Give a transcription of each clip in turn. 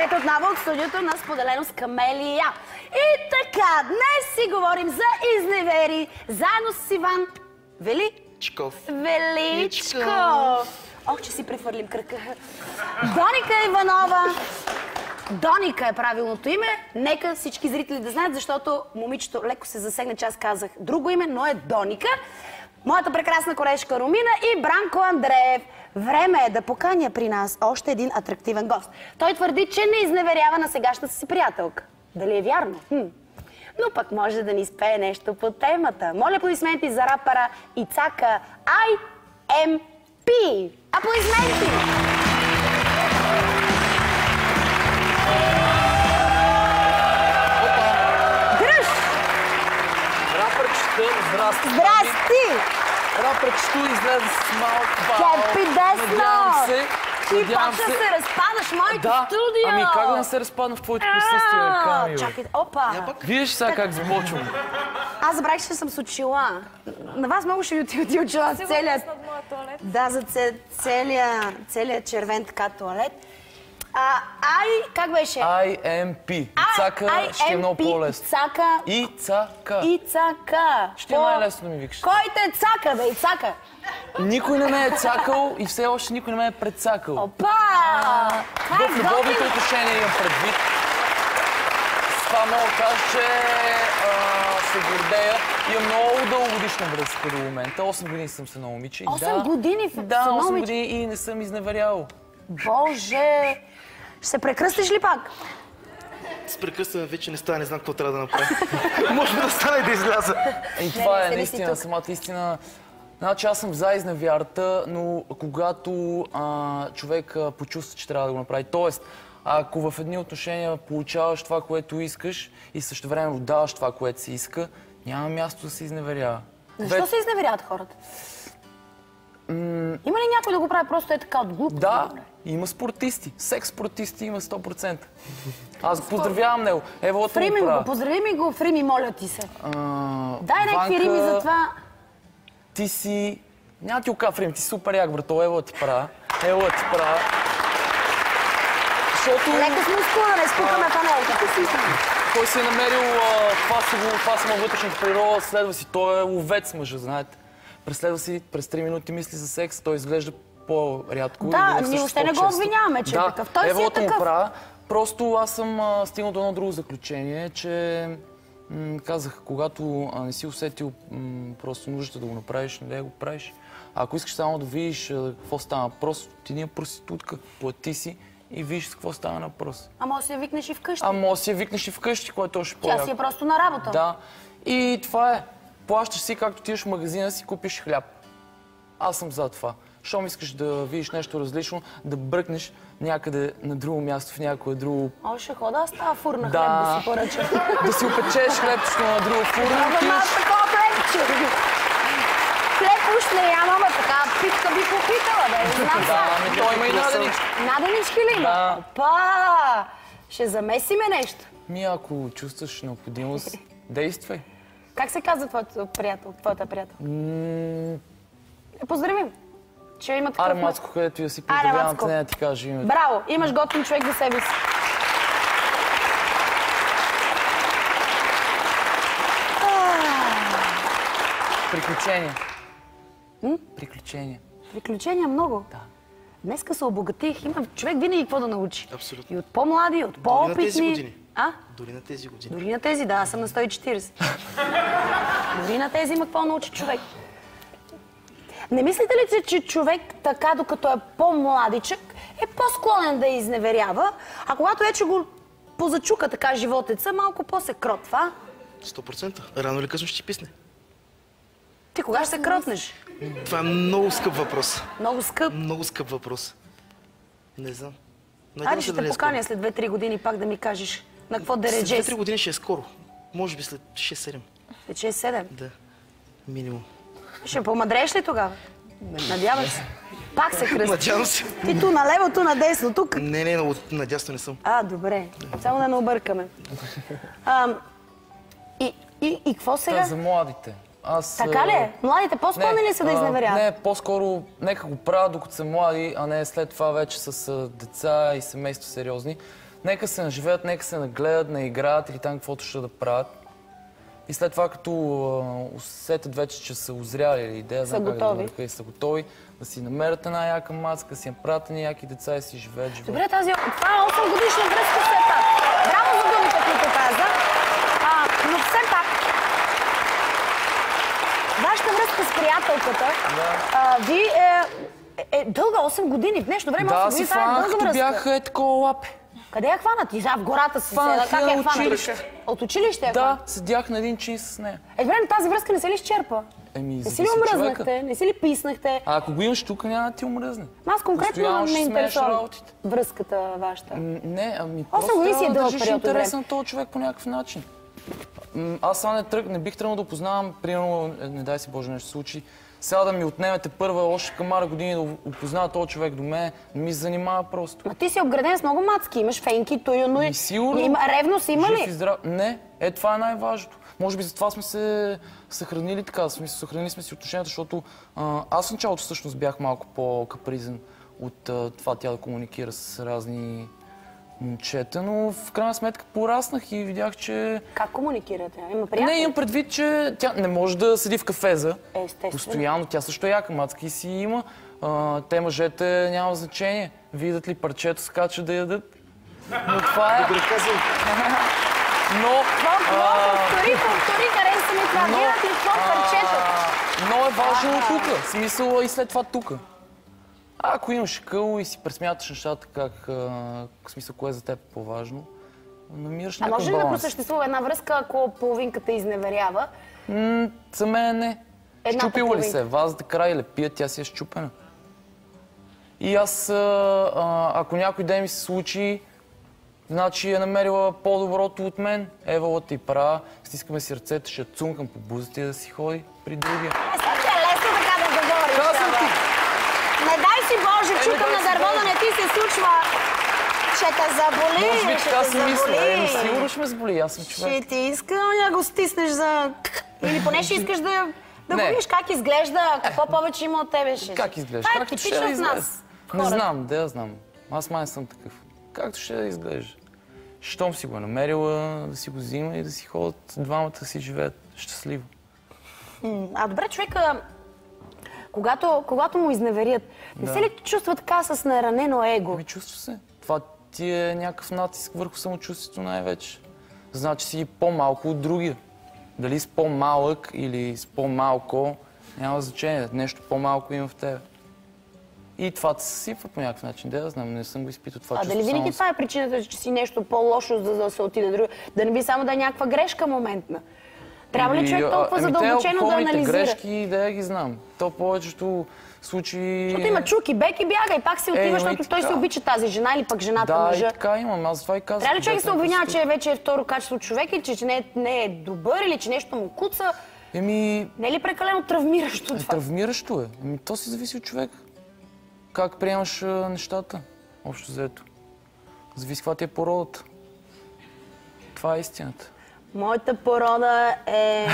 Здравейте отново от студиото на Споделено с Камелия. И така, днес си говорим за изневери, заедно с Иван Величков. Ох, че си прехвърлим кръка. Доника Иванова. Доника е правилното име. Нека всички зрители да знаят, защото момичето леко се засегна, че аз казах друго име, но е Доника. Моята прекрасна колежка Румина и Бранко Андреев. Време е да поканя при нас още един атрактивен гост. Той твърди, че не изневерява на сегашната си приятелка. Дали е вярно? Но пък може да ни спее нещо по темата. Моля аплодисменти за рапъра Ицака IMP. Аплодисменти! Дръж! Рапърчета, здрасти! Здрасти! Рапърчето излезе с малко бал. Кепи десно! Надявам се. Ти пак ще се разпадаш, моето студио! Ами как да не се разпадна в твоето присъствие, Камил? Чакайте, опа! Виждаш сега как започвам. Аз забравих, че съм с очила. На вас много ще ви отиди очила с целият... Да, за целият червен така туалет. Как беше? IMP. Ицака ще е много по-лесно. Ицака. Ицака. Ще е най-лесно да ми викаш. Кой те цака, бе, Ицака? Никой не ме е цакал и все още никой не ме е предцакал. Опа! В любовните отношения имам предвид. С това мога да кажа, че се гордея. Имам много дългогодишна връзка до момента. 8 години съм с едно момиче. 8 години в Да, 8 години и не съм изневерял. Боже! Ще се прекръстиш ли пак? С прекъсване вече не става, не знам какво трябва да направя. Може да стане и да изляза. И това е наистина, самата истина. Значи аз съм за изневярата, но когато човек почувства, че трябва да го направи. Тоест, ако в едни отношения получаваш това, което искаш и същевременно даваш това, което се иска, няма място да се изневерява. Защо се изневеряват хората? Има ли някой да го прави просто е така от глупост? Да, има спортисти. Секс спортисти има 100%. Аз го поздравявам него. Ево да му правя. Поздрави ми го, Фрими, моля ти се. Дай някакви рими за това. Ти си... Няма ти ока, Фрими, ти си супер як, брато. Ево да ти правя. Ево да ти правя. Защото... Лека с мускула, не спукаме панелката си. Той си е намерил това само вътрешната природа, следва си. Той е ловец мъжа, знаете. Преследва си през 3 минути мисли за секс, той изглежда по-рядко. Да, ние въобще не го обвиняваме, че е такъв. Той си е такъв. Просто аз съм стигнал до едно друго заключение, че казах, когато не си усетил просто нуждата да го направиш, не го правиш. А ако искаш само да видиш какво става въпрос, ти не е проститутка, плати си и виж какво става на въпрос. А може да си я викнеш и вкъщи. Което е още по-яко. Тя си е просто на работа. Да. И това е. Плащаш си, както отидеш в магазина, си купиш хляб. Аз съм за това. Щом искаш да видиш нещо различно, да бръкнеш някъде на друго място, в някое друго... Ще хода, аз става фурна хлеб да си поръчам. Да си опечеш хлебчето на друга фурна. Ама такова хлебче. Хлеб уж не ям, ама така питка би попитала, да не знам сега. Да, той има и наденички. Наденички ли има? Да. Опа! Ще замесиме нещо. Ако чувстваш необходимост, действай. Как се казва твоята приятел? Поздравим, че има такъв... Аре Мацко, където я си поздравявам, не да ти кажа името. Браво! Имаш готин човек за себе си. Приключения. Приключения. Приключения много? Да. Днеска се обогатих. Има човек винаги какво да научи. Абсолютно. И от по-млади, и от по-опитни. Дори на тези години. Дори на тези години. Дори на тези, да, аз съм на 140. Дори на тези има какво научи човек. Не мислите ли, че човек така, докато е по-младичък, е по-склонен да изневерява, а когато вече го позачука така животеца, малко по-се кротва? 100%. Рано или късно ще ти писне. Ти кога ще се кротнеш? Това е много скъп въпрос. Много скъп? Много скъп въпрос. Не знам. Айде ще те поканя след 2-3 години пак да ми кажеш на какво да реджеш. След 2-3 години ще е скоро. Може би след 6-7. След 6-7? Да. Минимум. Ще помадрееш ли тогава? Надявам се. Пак се кръсти. Надявам се. Ти ту наляво, ту надесно, тук. Не, надясно не съм. Добре. Само да не объркаме. И какво сега? За младите. Така ли е? Младите по-склонни ли са да изневеряват? Не, по-скоро нека го правят докато са млади, а не след това вече с деца и семейство сериозни. нека се наживеят, нека се нагледат, не играят или там каквото ще да правят. И след това, като усетят вече, че са озряли или идея, са готови. И са готови, да си намерят една яка мацка, да си направят яки деца и си живеят живот. Добре, това е 8 годишна връзка все пак. Браво за думите, които каза. Но все пак, вашата връзка с приятелката ви е дълга 8 години. В днешно време 8 години това е дълга връзка. Бяха такова лапе. Къде я хвана ти? В гората си Хванах как я хвана? училище. От училище я Да, хвана? седях на един чин с нея. Време тази връзка не се ли изчерпа? Не си ли омръзнахте? Не си ли писнахте? А ако го имаш тук, няма да ти омръзне. Аз конкретно ме интересува връзката вашата. Не, просто трябва да държиш интерес на този човек по някакъв начин. Аз сега не бих трябвало да опознавам, примерно, не дай си Боже нещо случи, сега да ми отнемете първа още камара години да опознава този човек до мен, не ми се занимава просто. Но ти си обграден с много мацки, имаш фенки, туйно и... Сигурно. Ревност има ли? Не, това е най-важното. Може би затова сме се съхранили така, съхранили сме си отношенията, защото аз в началото всъщност бях малко по-капризен от това тя да комуникира с разни момчета, но в крайна сметка пораснах и видях, че... Как комуникирате? Има приятели? Не, имам предвид, че тя не може да седи в кафеза. Естествено. Постоянно. Тя също е яка мацка и си има. Те мъжете няма значение. Видят ли парчето, скачат да ядат. Но това е... Добре казвам. Но... Повтори, хареса ми това. Видят ли парчето? Но е важно тук. Смисъл и след това тук. Ако имаш къл и си пресмяташ нещата, в смисъл, кое е за теб по-важно, намираш някакъв баланс. А може ли да просъществува една връзка, ако половинката изневерява? За мен не. Щупила ли се? Вазата край лепия, тя си е щупена. И аз, ако някой ден ми се случи, значи е намерила по-доброто от мен. Евала ти права, стискаме си ръцете, ще цункам по бузата и да си ходи при другия. Лесно така да говориш. Не дай си Боже, чукам на дърво да не ти се случва. Ще те заболи. Може би така си мисля. Сигурно ще ме заболи, аз съм човек. Ще ти иска, да го стиснеш за... Или поне ще искаш да го видиш как изглежда, какво повече има от тебе. Как изглежда? Това е типично в нас. Не знам, да я знам. Аз май съм такъв. Както ще да изглежда. Щом си го е намерила, да си го взима и да си ходят двамата си живеят щастливо. Добре, човека, когато му изневерят, не се ли чувства така с наранено его? Чувства се. Това ти е някакъв натиск върху самочувствието най-вече. Значи си по-малко от другия. Дали с по-малък или с по-малко, няма значение. Нещо по-малко има в тебе. И това се съсипва по някакъв начин. Да, знам, не съм го изпитал това чувство. Дали винаги това е причината, че си нещо по-лошо, за да се отиде друго? Да не би само да е някаква грешка моментна? Трябва ли човек толкова задълбочено да анализира? Грешки, да я ги знам. То повечето случаи... Защото има чуки, беки, бяга и пак си отива, защото той се обича тази жена или пък жената мъжа. Да, и така имам. Аз това и казвам. Трябва ли човек да се обвинява, че вече е второ качество човек или че не е добър или че нещо му куца? Не е ли прекалено травмиращо това? Травмиращо е. То си зависи от човек. Как приемаш нещата, общо взето. Зависи каква ти е породата. Това е истината. Моята порода е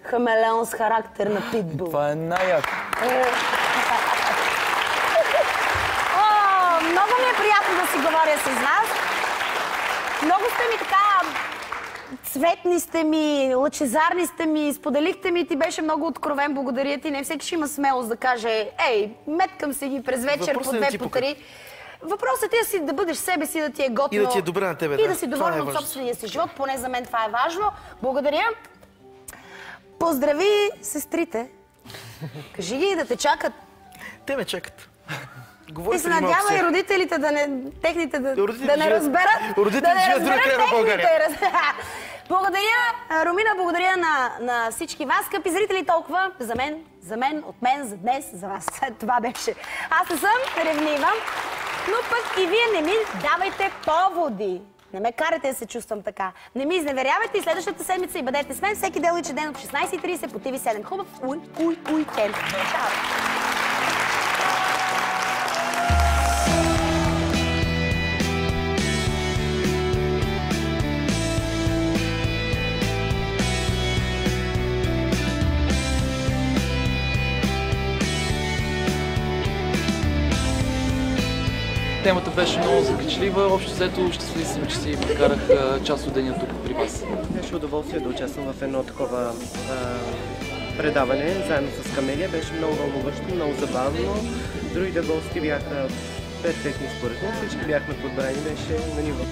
хамелеон с характер на питбул. Това е най-яко. Много ми е приятно да си говоря с вас. Много сте ми така... Цветни сте ми, лъчезарни сте ми, споделихте ми и ти беше много откровен, благодаря ти. Не всеки ще има смелост да каже, меткам се ги през вечер по 2 по 3. Въпросът е да бъдеш себе си, да ти е готино. И да ти е добре на тебе, и да си доволен от собствения си живот. Поне за мен това е важно. Благодаря. Поздрави сестрите. Кажи ги да те чакат. Те ме чакат. И се надява и родителите да не разберат. Родителите живеят в друга край на България. Благодаря, Румина, благодаря на всички вас, скъпи зрители, толкова за мен, от мен, за днес, за вас. Това беше. Аз не съм ревнива, но пък и вие не ми давайте поводи. Не ме карате да се чувствам така. Не ми изневерявайте и следващата седмица и бъдете с мен всеки деличен ден от 16:30 по TV7. Хубав уикенд. Чао! Темата беше много закачлива. Общо взето щастливи съм, че си прекарах част от деня тук при вас. Беше удоволствие да участвам в едно такова предаване, заедно с Камелия. Беше много вълнуващо, много забавно. Другите гости бяха перфектни според мен. Всички бяхме подбрани, беше на ниво.